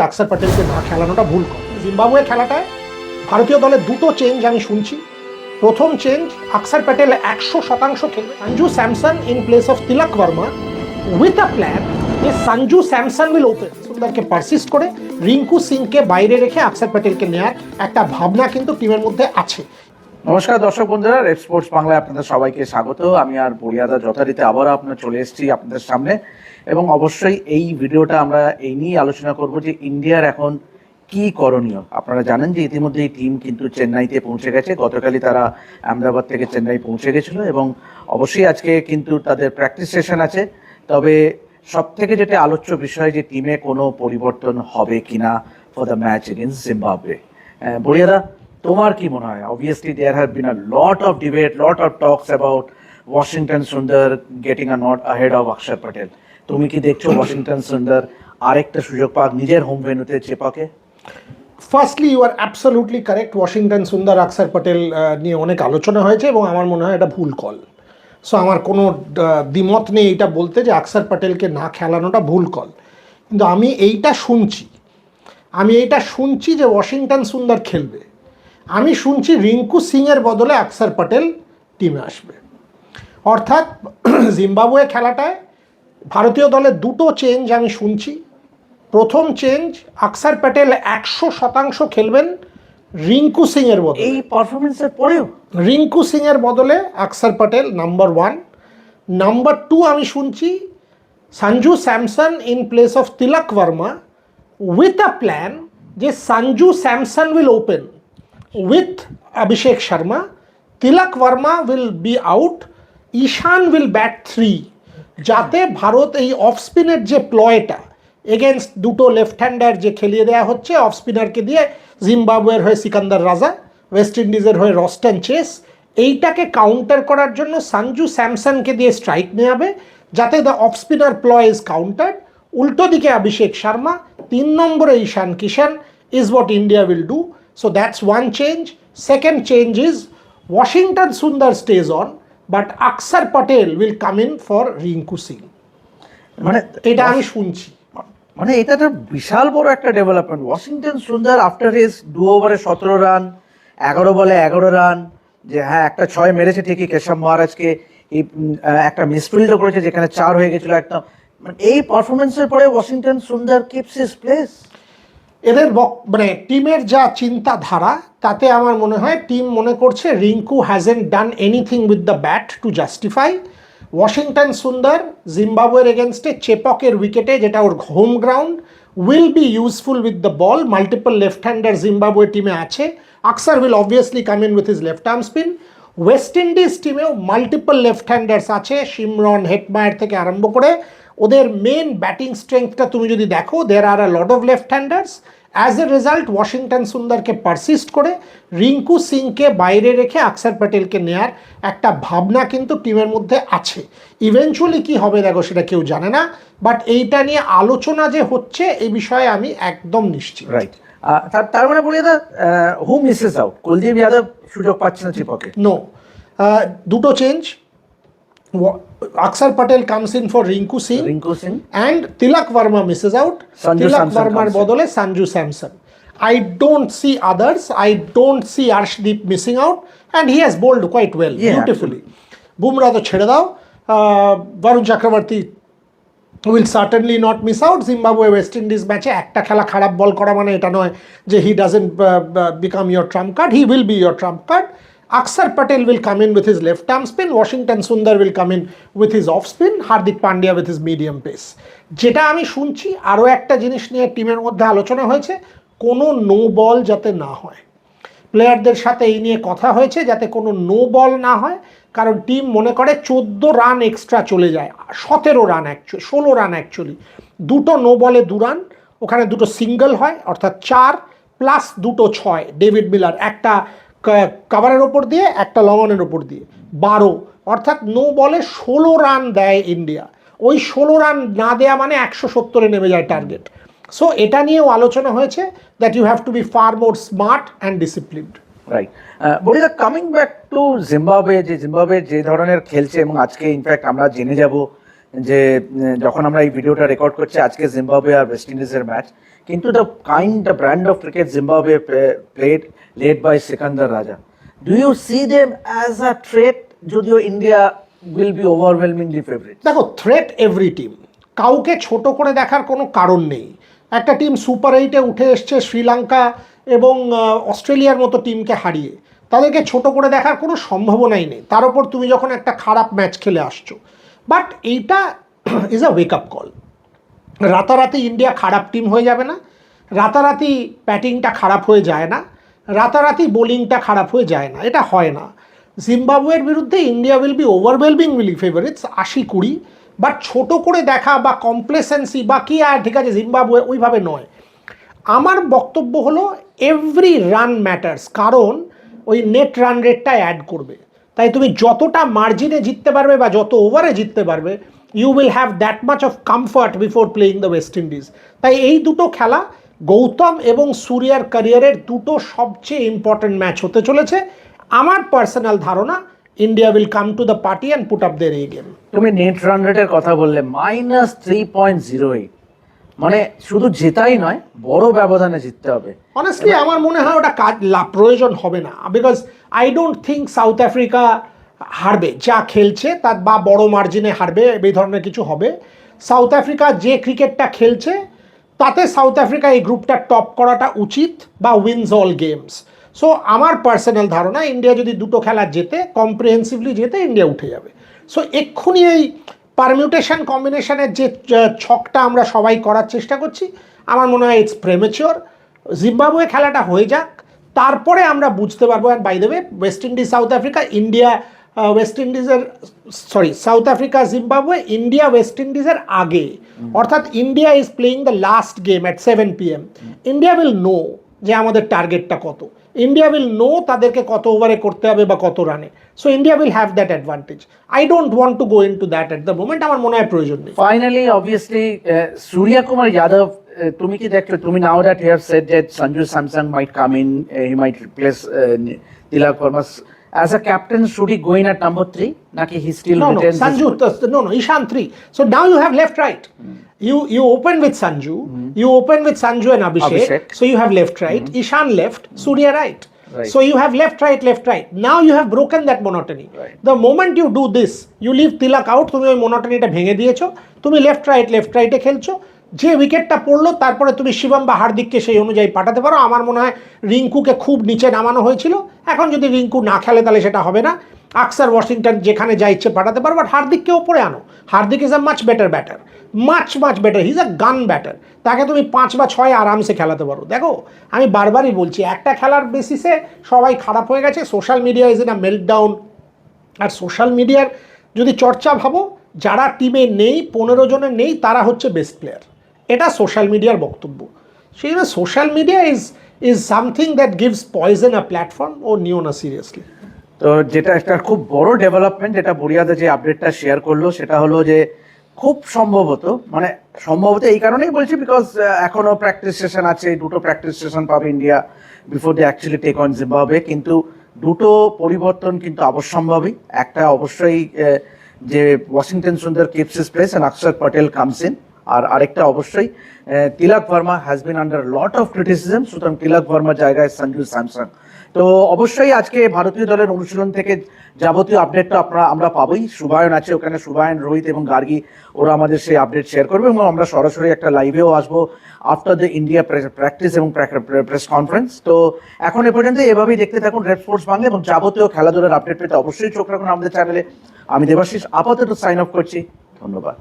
আকসার প্যাটেলকে না খেলানোটা ভুল কথা। জিম্বাবুয়ে খেলাটায় ভারতীয় দলের দুটো চেঞ্জ আমি শুনছি। প্রথম চেঞ্জ, আকসার প্যাটেল 100% খেলবে। Sanju Samson in place of Tilak Varma with a plan যে সঞ্জু স্যামসন উইল ওপেন। সুন্দরকে পারসিস্ট করে রিঙ্কু সিংকে বাইরে রেখে আকসার প্যাটেলকে নেওয়ার একটা ভাবনা কিন্তু টিমের মধ্যে আছে। নমস্কার দর্শক বন্ধুরা, রেড স্পোর্টস বাংলায় আপনাদের সবাইকে স্বাগত। আমি আর বরিয়াদা যথারীতি আবারও আপনার চলে এসেছি আপনাদের সামনে, এবং অবশ্যই এই ভিডিওটা আমরা এই নিয়ে আলোচনা করব যে ইন্ডিয়ার এখন কি করণীয়। আপনারা জানেন যে ইতিমধ্যে এই টিম কিন্তু চেন্নাইতে পৌঁছে গেছে। গতকালই তারা আহমেদাবাদ থেকে চেন্নাই পৌঁছে গেছিল, এবং অবশ্যই আজকে কিন্তু তাদের প্র্যাকটিস সেশন আছে। তবে সব থেকে যেটা আলোচ্য বিষয় যে টিমে কোনো পরিবর্তন হবে কিনা for the match against Zimbabwe. বরিয়াদা, তোমার কি মনে হয়? Obviously there have been a lot of debate, lot of talks about Washington Sundar getting a nod ahead of Akshar Patel. তুমি কি দেখছো ওয়াশিংটন সুন্দর আরেকটা সুযোগ পাক নিজের হোম ভেন্যুতে চেপাকে? Firstly you are absolutely correct. Washington Sundar Axar Patel নিয়ে অনেক আলোচনা হয়েছে এবং আমার মনে হয় এটা ভুল কল। সো আমার কোনো দ্বিমত নেই এটা বলতে যে আকসার প্যাটেলকে না খেলানোটা ভুল কল। কিন্তু আমি এইটা শুনছি যে ওয়াশিংটন সুন্দর খেলবে। আমি শুনছি রিঙ্কু সিংয়ের বদলে আকসার প্যাটেল টিমে আসবে। অর্থাৎ জিম্বাবুয়ে খেলাটায় ভারতীয় দলের দুটো চেঞ্জ আমি শুনছি। প্রথম চেঞ্জ, আকসার প্যাটেল 100% খেলবেন রিঙ্কু সিংয়ের বদলে। এই পারফরমেন্সের পরেও রিঙ্কু সিংয়ের বদলে আকসার প্যাটেল নাম্বার 1। নাম্বার 2 আমি শুনছি Sanju Samson in place of Tilak Varma with a plan যে Sanju Samson will open with Abhishek Sharma, Tilak Verma will be out, Ishan will bat 3, যাতে ভারত এই অফ স্পিনের যে প্লয়টা এগেনস্ট দুটো লেফট হ্যান্ডার যে খেলিয়ে দেওয়া হচ্ছে অফ স্পিনারকে দিয়ে, জিম্বাবুয়ের হয়ে সিকান্দার রাজা, ওয়েস্ট ইন্ডিজের হয়ে রস্টন চেস, এইটাকে কাউন্টার করার জন্য সঞ্জু স্যামসনকে দিয়ে স্ট্রাইক নেওয়াবে যাতে the off spinner ploy is countered. উল্টো দিকে অভিষেক শর্মা, 3 নম্বরে Ishan Kishan is what India will do. So that's one change. Second change is Washington Sundar stays on, but Akshar Patel will come in for Rinku Singh. মানে এটা আমি শুনছি। মানে এটা একটা বিশাল বড় একটা ডেভেলপমেন্ট। ওয়াশিংটন সুন্দর আফটার হিজ 2 ওভারে 17 রান, 11 বলে 11 রান, যে হ্যাঁ একটা 6 মেরেছে ঠিকই কেশব মহারাজকে, একটা মিসফিল্ডও করেছে যেখানে 4 হয়ে গেছিল একদম। মানে এই পারফরমেন্সের পরে ওয়াশিংটন সুন্দর কিপস হিজ প্লেস। এদের মানে টিমের যা চিন্তাধারা তাতে আমার মনে হয় টিম মনে করছে Rinku hasn't done anything with the bat to justify. Washington Sundar জিম্বাবুয়ের এগেনস্টে চেপকের উইকেটে, যেটা ওর home ground, will be useful with the ball. Multiple left hander Zimbabwe টিমে আছে। Axar will obviously come in with his left arm spin. West Indies টিমেও multiple left handers আছে, শিমরন হেটমায়ার থেকে আরম্ভ করে। ওদের মেন ব্যাটিং স্ট্রেংথটা তুমি যদি দেখো, there are a lot of left handers. As a result Washington সুন্দরকে পারসিস্ট করে রিঙ্কু সিংকে বাইরে রেখে আকসার প্যাটেলকে নেয়ার একটা ভাবনা কিন্তু টিমের মধ্যে আছে। ইভেনচুয়ালি কি হবে দেখো সেটা কেউ জানে না, বাট এইটা নিয়ে আলোচনা যে হচ্ছে এই বিষয়ে আমি একদম নিশ্চিত। রাইট। তার মানে বলি দা, হু মিসেস আউট? কুলদীপ যাদব সুযোগ পাচ্ছে না চিপকে? নো, দুটো change. Akshar Patel comes in for Rinku Singh and Tilak Verma misses out. Tilak Vermaর বদলে Sanju Samson. I don't see others. I don't see Arshdeep missing out, and he has bowled quite well, beautifully. Bumrah তো ছেড়ে দাও, Varun Chakravarti will certainly not miss out. Zimbabwe West Indies ম্যাচে একটা খেলা খারাপ বল করা মানে এটা নয় যে he doesn't become your trump card. He will be your trump card. Akshar Patel will come in with his left arm spin, Washington Sundar will come in with his off spin, Hardik Pandya with his medium pace. যেটা আমি শুনছি আরও একটা জিনিস নিয়ে টিমের মধ্যে আলোচনা হয়েছে, কোনো নো বল যাতে না হয়। প্লেয়ারদের সাথে এই নিয়ে কথা হয়েছে যাতে কোনো নো বল না হয়, কারণ টিম মনে করে 14 রান এক্সট্রা চলে যায়, 17 রান 16 রান অ্যাকচুয়ালি। দুটো নো বলে 2 রান, ওখানে দুটো সিঙ্গল হয় অর্থাৎ 4 প্লাস দুটো 6, ডেভিড মিলার একটা কাভারের ওপর দিয়ে একটা লঙ্গনের ওপর দিয়ে 12, অর্থাৎ নো বলে 16 রান দেয় ইন্ডিয়া। ওই 16 রান না দেয়া মানে 170-এ নেমে যায় টার্গেট। সো এটা নিয়েও আলোচনা হয়েছে that you have to be far more smart and disciplined. Right. বলিদা, কামিং ব্যাক টু জিম্বাবুয়ে, যে ধরনের খেলছে, এবং আজকে ইনফ্যাক্ট আমরা জেনে যাব যে যখন আমরা এই ভিডিওটা রেকর্ড করছি আজকে জিম্বাবুয়ে আর ওয়েস্ট ইন্ডিজের ম্যাচ, কিন্তু the brand of cricket Zimbabwe played, led by Sikandar Raja. Do you see them as a threat? যদিও India will be overwhelmingly favorite. দেখো, থ্রেট এভরি টিম, কাউকে ছোট করে দেখার কোনো কারণ নেই। একটা টিম সুপার 8-এ উঠে এসছে শ্রীলঙ্কা এবং অস্ট্রেলিয়ার মতো টিমকে হারিয়ে, তাদেরকে ছোট করে দেখার কোনো সম্ভাবনাই নেই। তার উপর তুমি যখন একটা খারাপ ম্যাচ খেলে আসছো, বাট এইটা is a wake up call. রাতারাতি ইন্ডিয়া খারাপ টিম হয়ে যাবে না, রাতারাতি ব্যাটিংটা খারাপ হয়ে যায় না, রাতারাতি বোলিংটা খারাপ হয়ে যায় না, এটা হয় না। জিম্বাবুয়ের বিরুদ্ধে India will be overwhelmingly favourites 80-20, but ছোট করে দেখা বা কমপ্লেসেন্সি বা কি আর ঠিক আছে জিম্বাবুয়ে ওইভাবে নয়। আমার বক্তব্য হলো এভরি রান ম্যাটার্স, কারণ ওই নেট রান রেটটা অ্যাড করবে। তাই তুমি যতটা মার্জিনে জিততে পারবে বা যত ওভারে জিততে পারবে, you will have that much of comfort before playing the West Indies. তাই এই দুটো খেলা গৌতম এবং সূর্যার ক্যারিয়ারের দুটো সবচেয়ে ইম্পর্টেন্ট ম্যাচ হতে চলেছে। আমার পার্সোনাল ধারণা India will come to the party and put up their A game. তুমি নেট রান রেটের কথা বললে, -3.08, মানে শুধু জেতাই নয়, বড় ব্যবধানে জিততে হবে। অনেস্টলি আমার মনে হয় ওটা প্রয়োজন হবে না, because I don't think south Africa হারবে যা খেলছে, তার বা বড় মার্জিনে হারবে এই ধরনের কিছু হবে। সাউথ আফ্রিকা যে ক্রিকেটটা খেলছে তাতে সাউথ আফ্রিকা এই গ্রুপটা টপ করাটা উচিত, বা উইনস অল গেমস। সো আমার পার্সোনাল ধারণা ইন্ডিয়া যদি দুটো খেলা জেতে, কম্প্রিহেন্সিভলি জেতে, ইন্ডিয়া উঠে যাবে। সো এক্ষুনি এই পারমিউটেশন কম্বিনেশনের যে ছকটা আমরা সবাই করার চেষ্টা করছি, আমার মনে হয় ইটস প্রেমেচিওর। জিম্বাবুয়ে খেলাটা হয়ে যাক, তারপরে আমরা বুঝতে পারবো। And by the way, West Indies South Africa, India West ইন্ডিজের South Africa Zimbabwe, India West ইন্ডিজের আগে, অর্থাৎ India is playing the last game at 7 PM। India will know যে আমাদের টার্গেটটা কত, ইন্ডিয়া উইল নো তাদেরকে কত ওভারে করতে হবে বা কত রানে। So India will have that advantage. I don't want to go into that at the moment, আমার মনে হয় প্রয়োজন নেই। ফাইনালি অবভিয়াসলি সূর্য কুমার যাদব, তুমি কি দেখছো, তুমি know that here said that Sanju Samson might come in, he might replace Tilak Varma as a captain, should he go in at number 3? Naki he still retains Sanju, no, Ishan 3. So now you have left right. You open with Sanju, you open with Sanju and Abhishek. So you have left right, Ishan left, Surya right. So you have left right. Now you have broken that monotony. The moment you do this, you leave Tilak out, তুমি ওই মনোটনিটা ভেঙে দিয়েছো, তুমি left রাইটে খেলছো। যে উইকেটটা পড়লো তারপরে তুমি শিবম বা হার্দিককে সেই অনুযায়ী পাঠাতে পারো। আমার মনে হয় রিঙ্কুকে খুব নিচে নামানো হয়েছিল, এখন যদি রিঙ্কু না খেলে তাহলে সেটা হবে না। আকসার, ওয়াশিংটন যেখানে যা ইচ্ছে পাঠাতে পারো, বাট হার্দিককে ওপরে আনো। Hardik is a much better batter, much better, he is a গান ব্যাটার। তাকে তুমি 5 বা 6 আরামসে খেলাতে পারো। দেখো, আমি বারবারই বলছি, একটা খেলার বেসিসে সবাই খারাপ হয়ে গেছে। Social media is in a meltdown. আর সোশ্যাল মিডিয়ার যদি চর্চা ভাবো, যারা টিমে নেই, 15 জনের নেই, তারা হচ্ছে বেস্ট প্লেয়ার। এটা সোশ্যাল মিডিয়ার বক্তব্য। সেই জন্য social media is something that gives poison a platform. ও নিও না সিরিয়াসলি। তো যেটা একটা খুব বড় ডেভেলপমেন্ট, যেটা বরিয়াদা যে আপডেটটা শেয়ার করলো, সেটা হলো যে খুব সম্ভবত এই কারণেই বলছি, বিকজ এখনো প্র্যাকটিস সেশন আছে, 2টো প্র্যাকটিস সেশন পাবে India before they actually take on Zimbabwe. কিন্তু দুটো পরিবর্তন কিন্তু অবশ্যম্ভাবী। একটা অবশ্যই যে ওয়াশিংটন সুন্দর কিপস হিজ প্লেস এন্ড অক্ষর পটেল কামস ইন, আর আরেকটা অবশ্যই Tilak Varma has been under lot of criticism, সুতরাং তিলক ভার্মার জায়গায় সঞ্জু স্যামসং। তো অবশ্যই আজকে ভারতীয় দলের অনুশীলন থেকে যাবতীয় আপডেটটা আমরা পাবোই। শুভায়ন আছে ওখানে, শুভায়ন, রোহিত এবং গার্গী, ওরা আমাদের সেই আপডেট শেয়ার করবে, এবং আমরা সরাসরি একটা লাইভেও আসবো আফটার দ্য ইন্ডিয়া প্র্যাকটিস এবং প্রেস কনফারেন্স। তো এখন এ পর্যন্ত এভাবেই দেখতে থাকুন রেড স্পোর্টস বাংলা, এবং যাবতীয় খেলাধুলার আপডেট পেতে অবশ্যই চোখ রাখুন আমাদের চ্যানেলে। আমি দেবাশিস আপাতত সাইন অফ করছি, ধন্যবাদ।